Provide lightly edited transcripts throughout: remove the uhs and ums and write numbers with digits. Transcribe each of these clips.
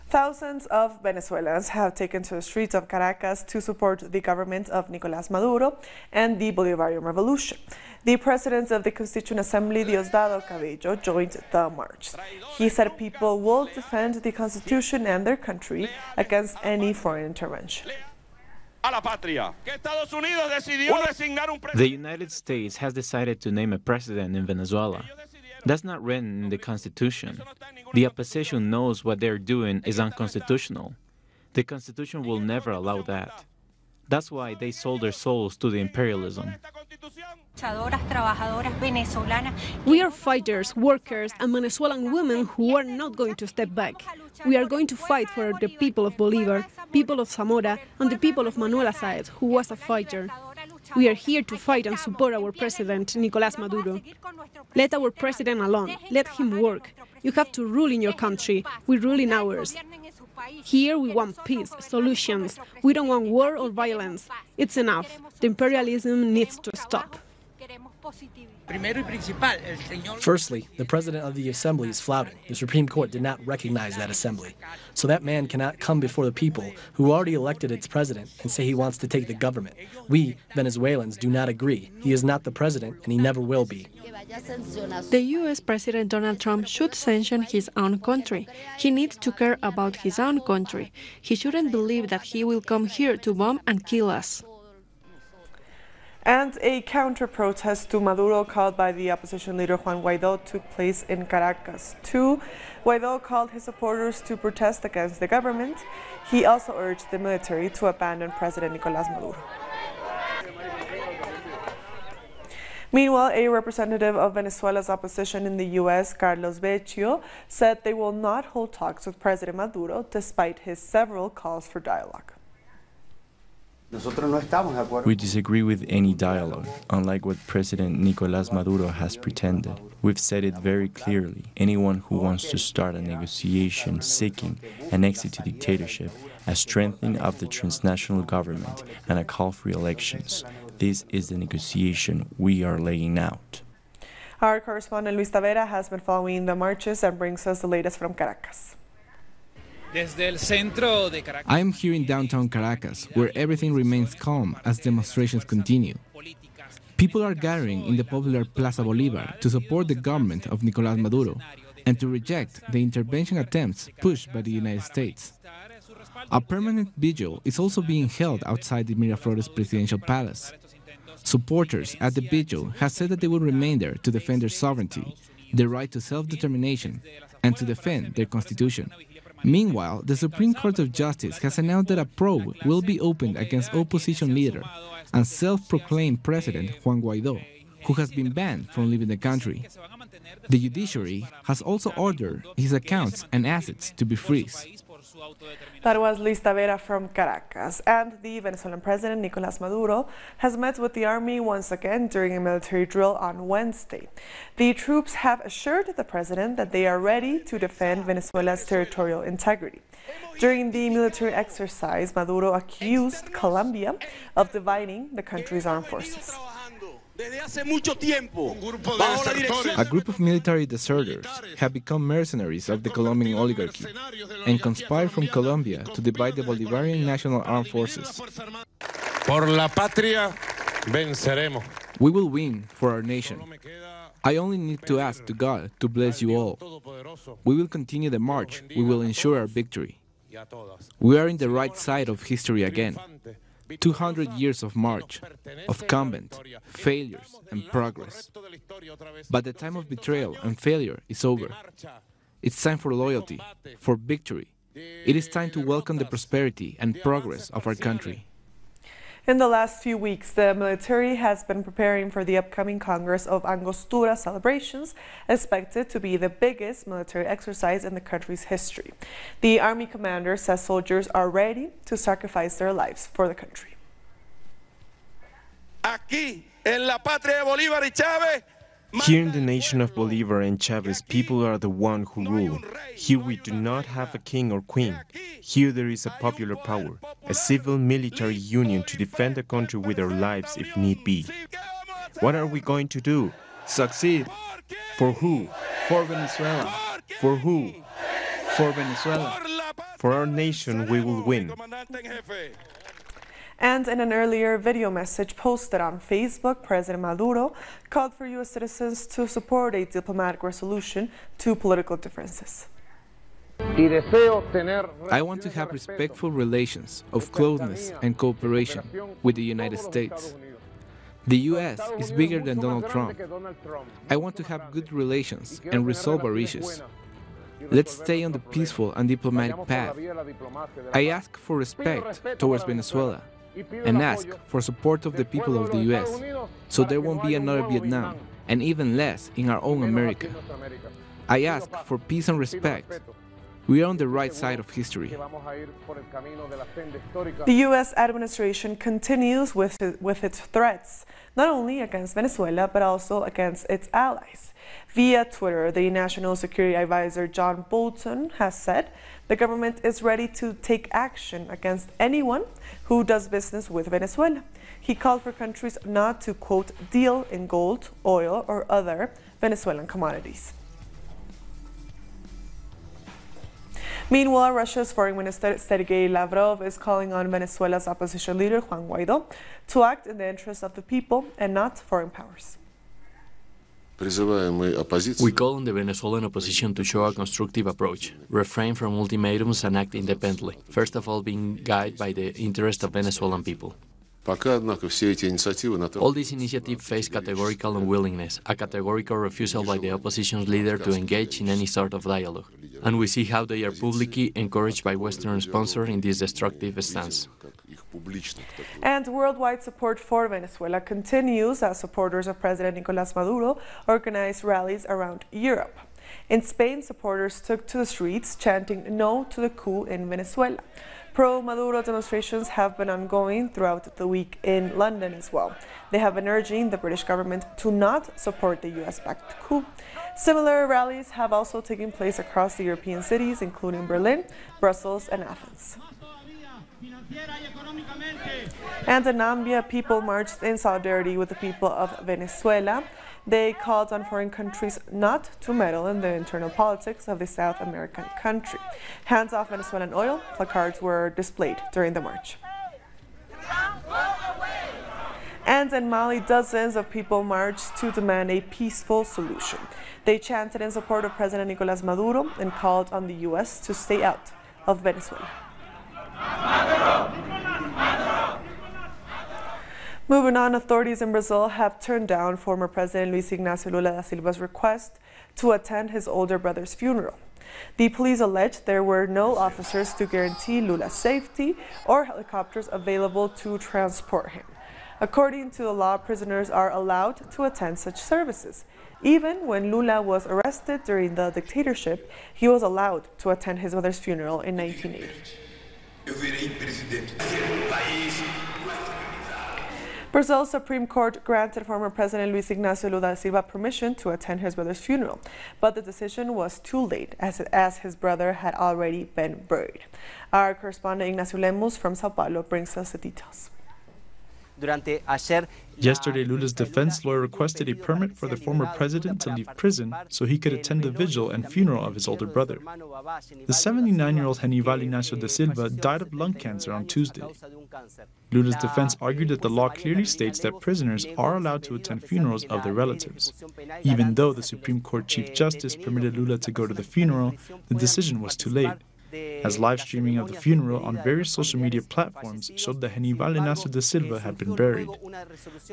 Thousands of Venezuelans have taken to the streets of Caracas to support the government of Nicolas Maduro and the Bolivarian Revolution. The president of the Constituent Assembly, Juan Guaido, joined the march. He said people will defend the Constitution and their country against any foreign intervention. The United States has decided to name a president in Venezuela. That's not written in the Constitution. The opposition knows what they're doing is unconstitutional. The Constitution will never allow that. That's why they sold their souls to the imperialism. We are fighters, workers, and Venezuelan women who are not going to step back. We are going to fight for the people of Bolívar, people of Zamora, and the people of Manuel Sáenz, who was a fighter. We are here to fight and support our president, Nicolas Maduro. Let our president alone. Let him work. You have to rule in your country. We rule in ours. Here we want peace, solutions. We don't want war or violence. It's enough. The imperialism needs to stop. Firstly, the president of the assembly is flouting. The Supreme Court did not recognize that assembly. So that man cannot come before the people who already elected its president and say he wants to take the government. We, Venezuelans, do not agree. He is not the president, and he never will be. The U.S. President Donald Trump should sanction his own country. He needs to care about his own country. He shouldn't believe that he will come here to bomb and kill us. And a counter-protest to Maduro called by the opposition leader Juan Guaido took place in Caracas, too. Guaido called his supporters to protest against the government. He also urged the military to abandon President Nicolas Maduro. Meanwhile, a representative of Venezuela's opposition in the U.S., Carlos Vecchio, said they will not hold talks with President Maduro despite his several calls for dialogue. We disagree with any dialogue, unlike what President Nicolas Maduro has pretended. We've said it very clearly. Anyone who wants to start a negotiation seeking an exit to dictatorship, a strengthening of the transnational government, and a call for elections, this is the negotiation we are laying out. Our correspondent Luis Tavera has been following the marches and brings us the latest from Caracas. I am here in downtown Caracas, where everything remains calm as demonstrations continue. People are gathering in the popular Plaza Bolívar to support the government of Nicolas Maduro and to reject the intervention attempts pushed by the United States. A permanent vigil is also being held outside the Miraflores presidential palace. Supporters at the vigil have said that they will remain there to defend their sovereignty, their right to self-determination, and to defend their constitution. Meanwhile, the Supreme Court of Justice has announced that a probe will be opened against opposition leader and self-proclaimed President Juan Guaido, who has been banned from leaving the country. The judiciary has also ordered his accounts and assets to be frozen. That was Luis Tavera from Caracas. And the Venezuelan president, Nicolas Maduro, has met with the army once again during a military drill on Wednesday. The troops have assured the president that they are ready to defend Venezuela's territorial integrity. During the military exercise, Maduro accused Colombia of dividing the country's armed forces. A group of military deserters have become mercenaries of the Colombian oligarchy and conspire from Colombia to divide the Bolivarian National Armed Forces. Por la patria venceremos. We will win for our nation. I only need to ask to God to bless you all. We will continue the march. We will ensure our victory. We are in the right side of history again. 200 years of march, of combat, failures and progress. But the time of betrayal and failure is over. It's time for loyalty, for victory. It is time to welcome the prosperity and progress of our country. In the last few weeks, the military has been preparing for the upcoming Congress of Angostura celebrations, expected to be the biggest military exercise in the country's history. The army commander says soldiers are ready to sacrifice their lives for the country. Aquí, en la patria de Bolívar y Chávez, Here in the nation of Bolívar and Chávez, people are the one who rule. Here we do not have a king or queen. Here there is a popular power, a civil-military union to defend the country with our lives if need be. What are we going to do? Succeed. For who? For Venezuela. For who? For Venezuela. For our nation, we will win. And in an earlier video message posted on Facebook, President Maduro called for U.S. citizens to support a diplomatic resolution to political differences. I want to have respectful relations of closeness and cooperation with the United States. The U.S. is bigger than Donald Trump. I want to have good relations and resolve our issues. Let's stay on the peaceful and diplomatic path. I ask for respect towards Venezuela and ask for support of the people of the U.S. so there won't be another Vietnam, and even less in our own America. I ask for peace and respect. We are on the right side of history. The U.S. administration continues with its threats, not only against Venezuela, but also against its allies. Via Twitter, the National Security Advisor John Bolton has said the government is ready to take action against anyone who does business with Venezuela. He called for countries not to, quote, deal in gold, oil, or other Venezuelan commodities. Meanwhile, Russia's Foreign Minister Sergei Lavrov is calling on Venezuela's opposition leader Juan Guaido to act in the interests of the people and not foreign powers. We call on the Venezuelan opposition to show a constructive approach, refrain from ultimatums and act independently, first of all being guided by the interest of Venezuelan people. All these initiatives face categorical unwillingness, a categorical refusal by the opposition's leader to engage in any sort of dialogue. And we see how they are publicly encouraged by Western sponsors in this destructive stance. And worldwide support for Venezuela continues as supporters of President Nicolas Maduro organize rallies around Europe. In Spain, supporters took to the streets chanting no to the coup in Venezuela. Pro-Maduro demonstrations have been ongoing throughout the week in London as well. They have been urging the British government to not support the US-backed coup. Similar rallies have also taken place across the European cities, including Berlin, Brussels, and Athens. And in Zambia, people marched in solidarity with the people of Venezuela. They called on foreign countries not to meddle in the internal politics of the South American country. Hands off Venezuelan oil placards were displayed during the march. And in Mali, dozens of people marched to demand a peaceful solution. They chanted in support of President Nicolas Maduro and called on the U.S. to stay out of Venezuela. Moving on, authorities in Brazil have turned down former President Luis Ignacio Lula da Silva's request to attend his older brother's funeral. The police alleged there were no officers to guarantee Lula's safety or helicopters available to transport him. According to the law, prisoners are allowed to attend such services. Even when Lula was arrested during the dictatorship, he was allowed to attend his mother's funeral in 1980. Brazil's Supreme Court granted former President Luis Ignacio Lula da Silva permission to attend his brother's funeral, but the decision was too late as his brother had already been buried. Our correspondent Ignacio Lemus from Sao Paulo brings us the details. Yesterday, Lula's defense lawyer requested a permit for the former president to leave prison so he could attend the vigil and funeral of his older brother. The 79-year-old Hannibal Ignacio da Silva died of lung cancer on Tuesday. Lula's defense argued that the law clearly states that prisoners are allowed to attend funerals of their relatives. Even though the Supreme Court Chief Justice permitted Lula to go to the funeral, the decision was too late, as live streaming of the funeral on various social media platforms showed that Hannibal Ignacio da Silva had been buried.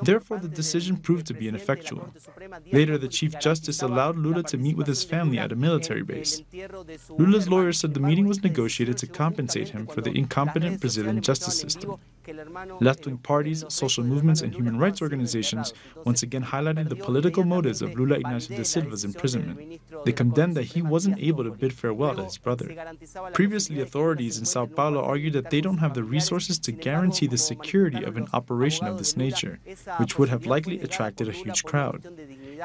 Therefore, the decision proved to be ineffectual. Later, the Chief Justice allowed Lula to meet with his family at a military base. Lula's lawyer said the meeting was negotiated to compensate him for the incompetent Brazilian justice system. Left-wing parties, social movements, and human rights organizations once again highlighted the political motives of Lula Ignacio da Silva's imprisonment. They condemned that he wasn't able to bid farewell to his brother. Previously, authorities in Sao Paulo argued that they don't have the resources to guarantee the security of an operation of this nature, which would have likely attracted a huge crowd.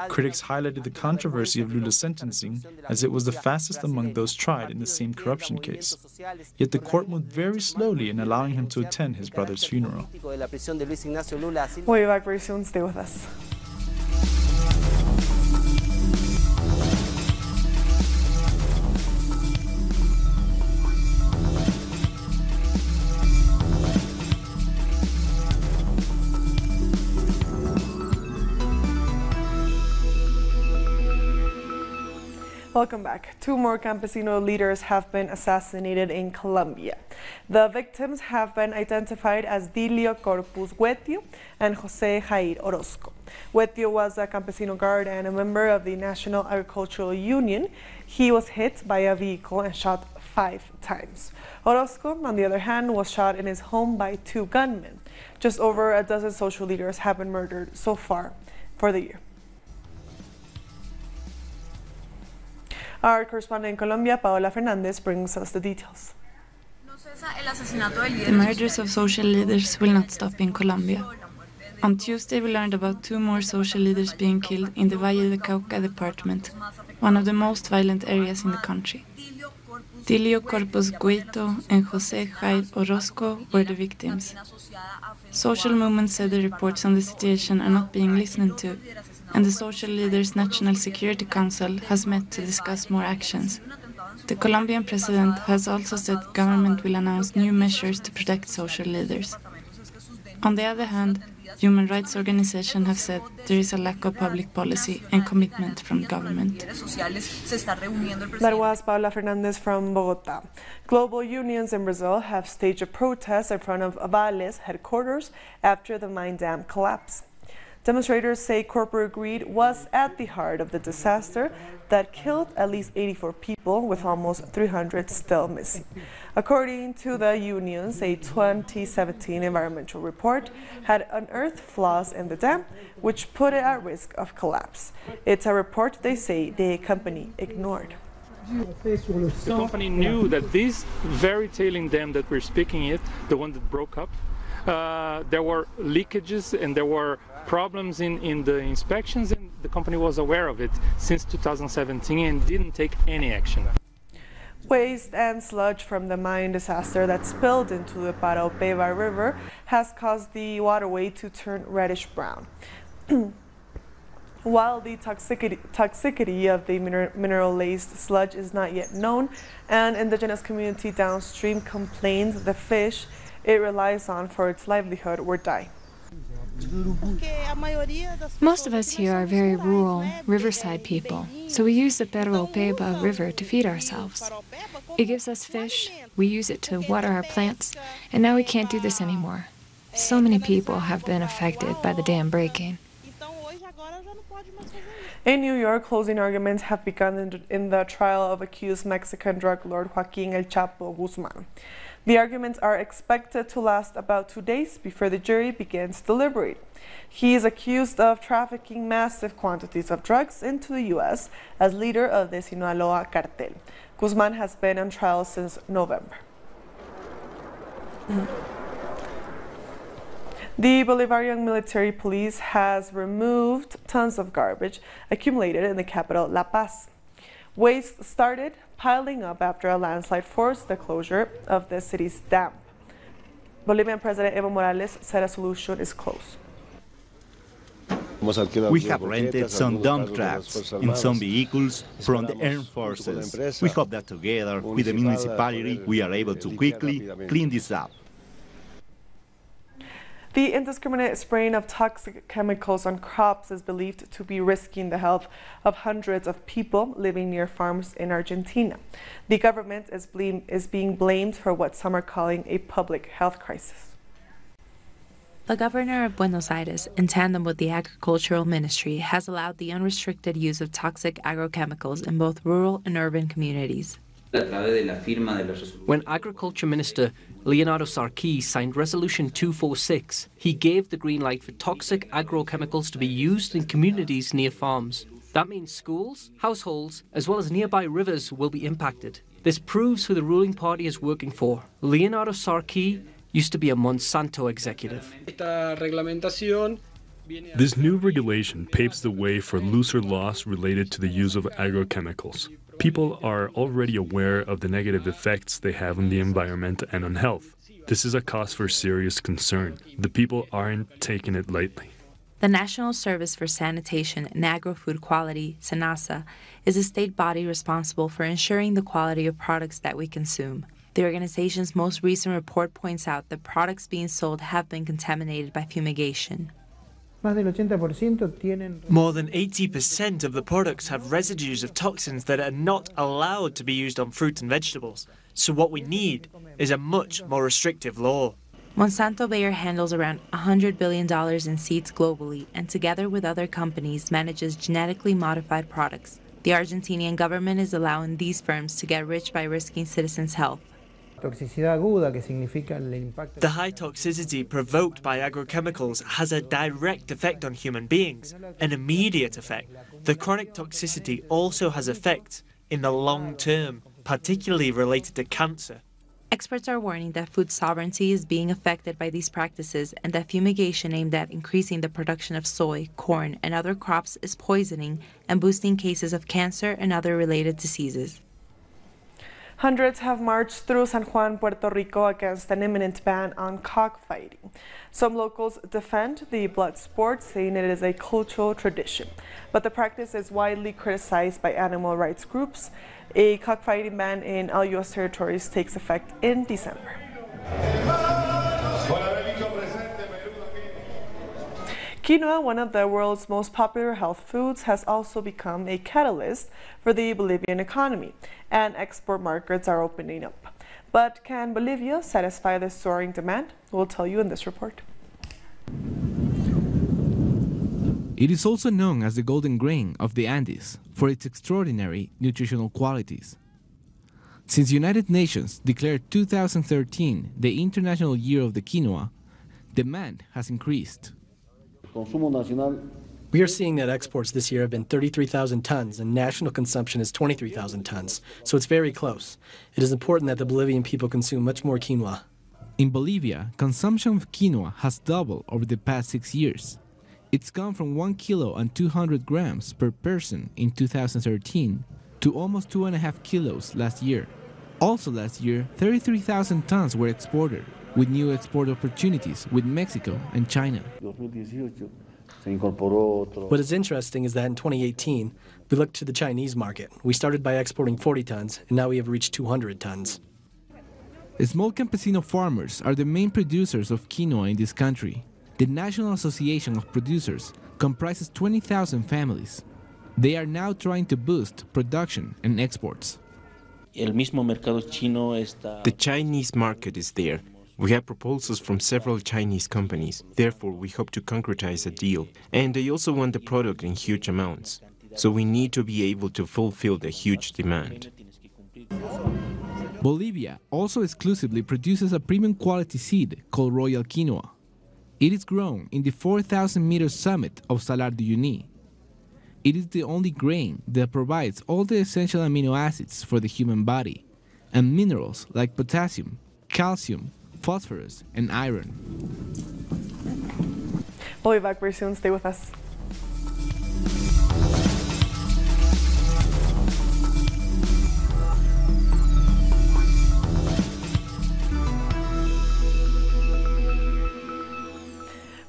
Critics highlighted the controversy of Lula's sentencing, as it was the fastest among those tried in the same corruption case. Yet the court moved very slowly in allowing him to attend his brother's funeral. We'll be back very soon. Stay with us. Welcome back. 2 more campesino leaders have been assassinated in Colombia. The victims have been identified as Dilio Corpus Guetio and Jose Jair Orozco. Guetio was a campesino guard and a member of the National Agricultural Union. He was hit by a vehicle and shot 5 times. Orozco, on the other hand, was shot in his home by 2 gunmen. Just over a dozen social leaders have been murdered so far for the year. Our correspondent in Colombia, Paola Fernandez, brings us the details. The murders of social leaders will not stop in Colombia. On Tuesday, we learned about 2 more social leaders being killed in the Valle de Cauca department, one of the most violent areas in the country. Dilio Corpus Gueito and Jose Jair Orozco were the victims. Social movements said the reports on the situation are not being listened to, and the Social Leaders National Security Council has met to discuss more actions. The Colombian president has also said government will announce new measures to protect social leaders. On the other hand, human rights organizations have said there is a lack of public policy and commitment from government. That was Paola Fernandez from Bogotá. Global unions in Brazil have staged a protest in front of Vale's headquarters after the mine dam collapse. Demonstrators say corporate greed was at the heart of the disaster that killed at least 84 people, with almost 300 still missing. According to the unions, a 2017 environmental report had unearthed flaws in the dam, which put it at risk of collapse. It's a report they say the company ignored. The company knew that this very tailing dam that we're speaking it, the one that broke up, there were leakages and there were problems in the inspections, and the company was aware of it since 2017 and didn't take any action. Waste and sludge from the mine disaster that spilled into the Paraopeba River has caused the waterway to turn reddish brown. While the toxicity of the mineral-laced sludge is not yet known, an indigenous community downstream complains the fish it relies on for its livelihood were dying. Most of us here are very rural, riverside people, so we use the Paraopeba River to feed ourselves. It gives us fish, we use it to water our plants, and now we can't do this anymore. So many people have been affected by the dam breaking. In New York, closing arguments have begun in the trial of accused Mexican drug lord Joaquin El Chapo Guzman. The arguments are expected to last about 2 days before the jury begins deliberating. He is accused of trafficking massive quantities of drugs into the U.S. as leader of the Sinaloa cartel. Guzman has been on trial since November. The Bolivarian military police has removed tons of garbage accumulated in the capital, La Paz. Waste started piling up after a landslide forced the closure of the city's dam. Bolivian President Evo Morales said a solution is close. We have rented some dump trucks and some vehicles from the armed forces. We hope that together with the municipality we are able to quickly clean this up. The indiscriminate spraying of toxic chemicals on crops is believed to be risking the health of hundreds of people living near farms in Argentina. The government is being blamed for what some are calling a public health crisis. The governor of Buenos Aires, in tandem with the Agricultural Ministry, has allowed the unrestricted use of toxic agrochemicals in both rural and urban communities. When Agriculture Minister Leonardo Sarkis signed Resolution 246, he gave the green light for toxic agrochemicals to be used in communities near farms. That means schools, households, as well as nearby rivers will be impacted. This proves who the ruling party is working for. Leonardo Sarkis used to be a Monsanto executive. This new regulation paves the way for looser laws related to the use of agrochemicals. People are already aware of the negative effects they have on the environment and on health. This is a cause for serious concern. The people aren't taking it lightly. The National Service for Sanitation and Agro-Food Quality, SENASA, is a state body responsible for ensuring the quality of products that we consume. The organization's most recent report points out that products being sold have been contaminated by fumigation. More than 80% of the products have residues of toxins that are not allowed to be used on fruit and vegetables. So what we need is a much more restrictive law. Monsanto Bayer handles around $100 billion in seeds globally and together with other companies manages genetically modified products. The Argentinian government is allowing these firms to get rich by risking citizens' health. The high toxicity provoked by agrochemicals has a direct effect on human beings, an immediate effect. The chronic toxicity also has effects in the long term, particularly related to cancer. Experts are warning that food sovereignty is being affected by these practices and that fumigation aimed at increasing the production of soy, corn, and other crops is poisoning and boosting cases of cancer and other related diseases. Hundreds have marched through San Juan, Puerto Rico against an imminent ban on cockfighting. Some locals defend the blood sport, saying it is a cultural tradition. But the practice is widely criticized by animal rights groups. A cockfighting ban in all U.S. territories takes effect in December. Quinoa, one of the world's most popular health foods, has also become a catalyst for the Bolivian economy, and export markets are opening up. But can Bolivia satisfy this soaring demand? We'll tell you in this report. It is also known as the golden grain of the Andes for its extraordinary nutritional qualities. Since the United Nations declared 2013 the International Year of the Quinoa, demand has increased. We are seeing that exports this year have been 33,000 tons and national consumption is 23,000 tons, so it's very close. It is important that the Bolivian people consume much more quinoa. In Bolivia, consumption of quinoa has doubled over the past 6 years. It's gone from 1 kilo and 200 grams per person in 2013 to almost 2.5 kilos last year. Also last year, 33,000 tons were exported, with new export opportunities with Mexico and China. What is interesting is that in 2018, we looked to the Chinese market. We started by exporting 40 tons, and now we have reached 200 tons. Small campesino farmers are the main producers of quinoa in this country. The National Association of Producers comprises 20,000 families. They are now trying to boost production and exports. The Chinese market is there. We have proposals from several Chinese companies. Therefore, we hope to concretize a deal. And they also want the product in huge amounts. So we need to be able to fulfill the huge demand. Bolivia also exclusively produces a premium quality seed called Royal Quinoa. It is grown in the 4,000-meter summit of Salar de Uyuni. It is the only grain that provides all the essential amino acids for the human body and minerals like potassium, calcium, phosphorus, and iron. We'll be back very soon. Stay with us.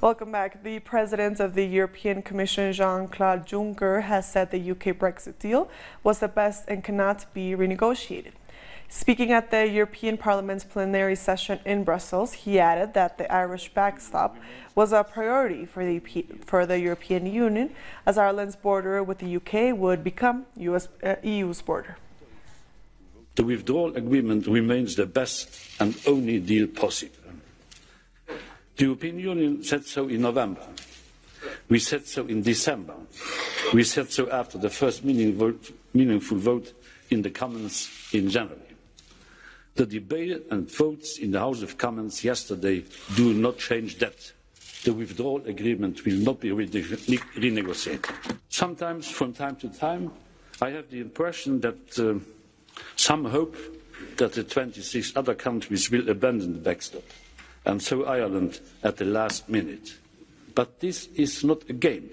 Welcome back. The President of the European Commission, Jean-Claude Juncker, has said the UK Brexit deal was the best and cannot be renegotiated. Speaking at the European Parliament's plenary session in Brussels, he added that the Irish backstop was a priority for the European Union, as Ireland's border with the UK would become EU's border. The withdrawal agreement remains the best and only deal possible. The European Union said so in November. We said so in December. We said so after the first meaningful vote in the Commons in January. The debate and votes in the House of Commons yesterday do not change that. The withdrawal agreement will not be renegotiated. Sometimes, from time to time, I have the impression that some hope that the 26 other countries will abandon the backstop, and so Ireland at the last minute. But this is not a game,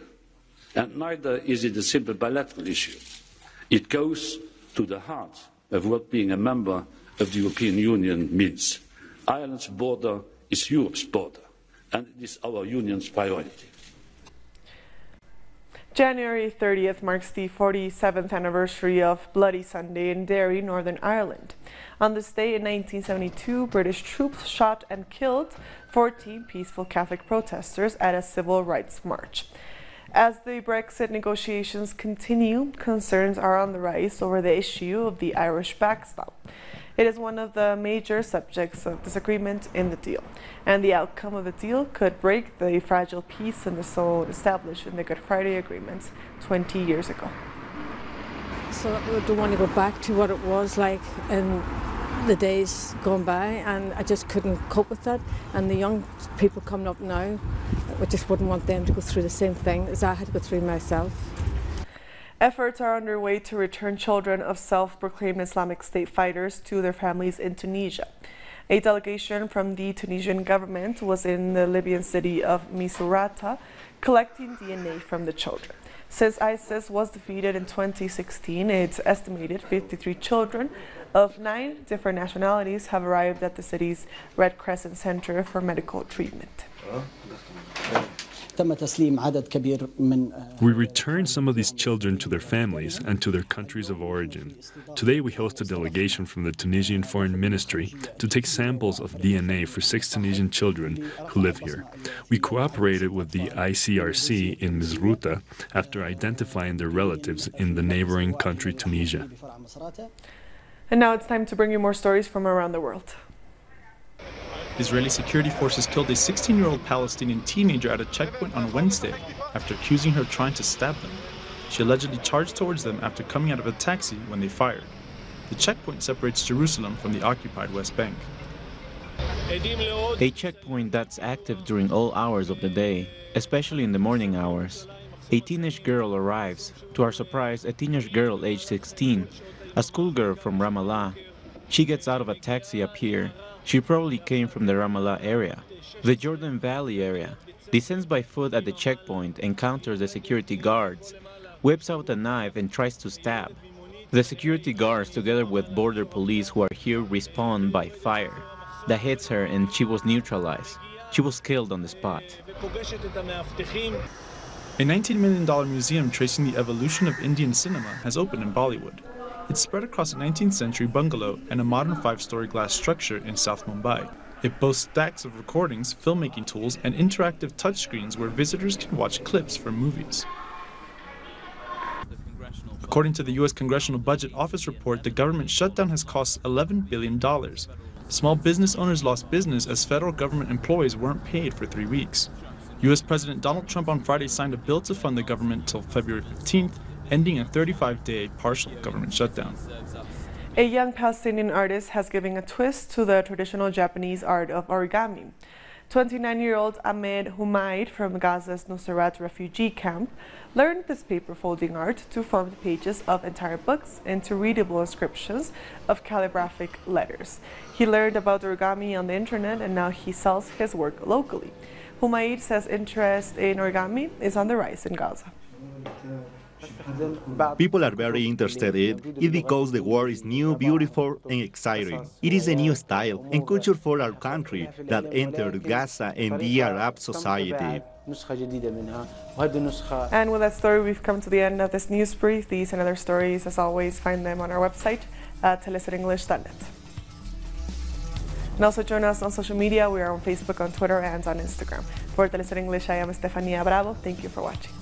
and neither is it a simple bilateral issue. It goes to the heart of what being a member of the European Union means. Ireland's border is Europe's border, and it is our Union's priority. January 30th marks the 47th anniversary of Bloody Sunday in Derry, Northern Ireland. On this day in 1972, British troops shot and killed 14 peaceful Catholic protesters at a civil rights march. As the Brexit negotiations continue, concerns are on the rise over the issue of the Irish backstop. It is one of the major subjects of disagreement in the deal, and the outcome of the deal could break the fragile peace in the zone established in the Good Friday Agreement 20 years ago. So I don't want to go back to what it was like in the days gone by, and I just couldn't cope with that. And the young people coming up now, I just wouldn't want them to go through the same thing as I had to go through myself. Efforts are underway to return children of self-proclaimed Islamic State fighters to their families in Tunisia. A delegation from the Tunisian government was in the Libyan city of Misurata collecting DNA from the children. Since ISIS was defeated in 2016, it's estimated 53 children of 9 different nationalities have arrived at the city's Red Crescent Center for medical treatment. We return some of these children to their families and to their countries of origin. Today we host a delegation from the Tunisian Foreign Ministry to take samples of DNA for 6 Tunisian children who live here. We cooperated with the ICRC in Misruta after identifying their relatives in the neighboring country Tunisia. And now it's time to bring you more stories from around the world. Israeli security forces killed a 16-year-old Palestinian teenager at a checkpoint on Wednesday after accusing her of trying to stab them. She allegedly charged towards them after coming out of a taxi when they fired. The checkpoint separates Jerusalem from the occupied West Bank. A checkpoint that's active during all hours of the day, especially in the morning hours. A teenage girl arrives. To our surprise, a teenage girl aged 16, a schoolgirl from Ramallah. She gets out of a taxi up here. She probably came from the Ramallah area, the Jordan Valley area, descends by foot at the checkpoint, encounters the security guards, whips out a knife and tries to stab. The security guards, together with border police who are here, respond by fire. That hits her and she was neutralized. She was killed on the spot. A $19 million museum tracing the evolution of Indian cinema has opened in Bollywood. It's spread across a 19th century bungalow and a modern 5-story glass structure in South Mumbai. It boasts stacks of recordings, filmmaking tools, and interactive touchscreens where visitors can watch clips from movies. According to the U.S. Congressional Budget Office report, the government shutdown has cost $11 billion. Small business owners lost business as federal government employees weren't paid for 3 weeks. U.S. President Donald Trump on Friday signed a bill to fund the government till February 15th, ending a 35-day partial government shutdown. A young Palestinian artist has given a twist to the traditional Japanese art of origami. 29-year-old Ahmed Humaid from Gaza's Nusayrat refugee camp learned this paper folding art to form the pages of entire books into readable inscriptions of calligraphic letters. He learned about origami on the internet and now he sells his work locally. Humaid says interest in origami is on the rise in Gaza. People are very interested in it because the world is new, beautiful, and exciting. It is a new style and culture for our country that entered Gaza and the Arab society. And with that story, we've come to the end of this news brief. These and other stories, as always, find them on our website, teleserenglish.net. And also join us on social media. We are on Facebook, on Twitter, and on Instagram. For Teleser English, I am Estefania Bravo. Thank you for watching.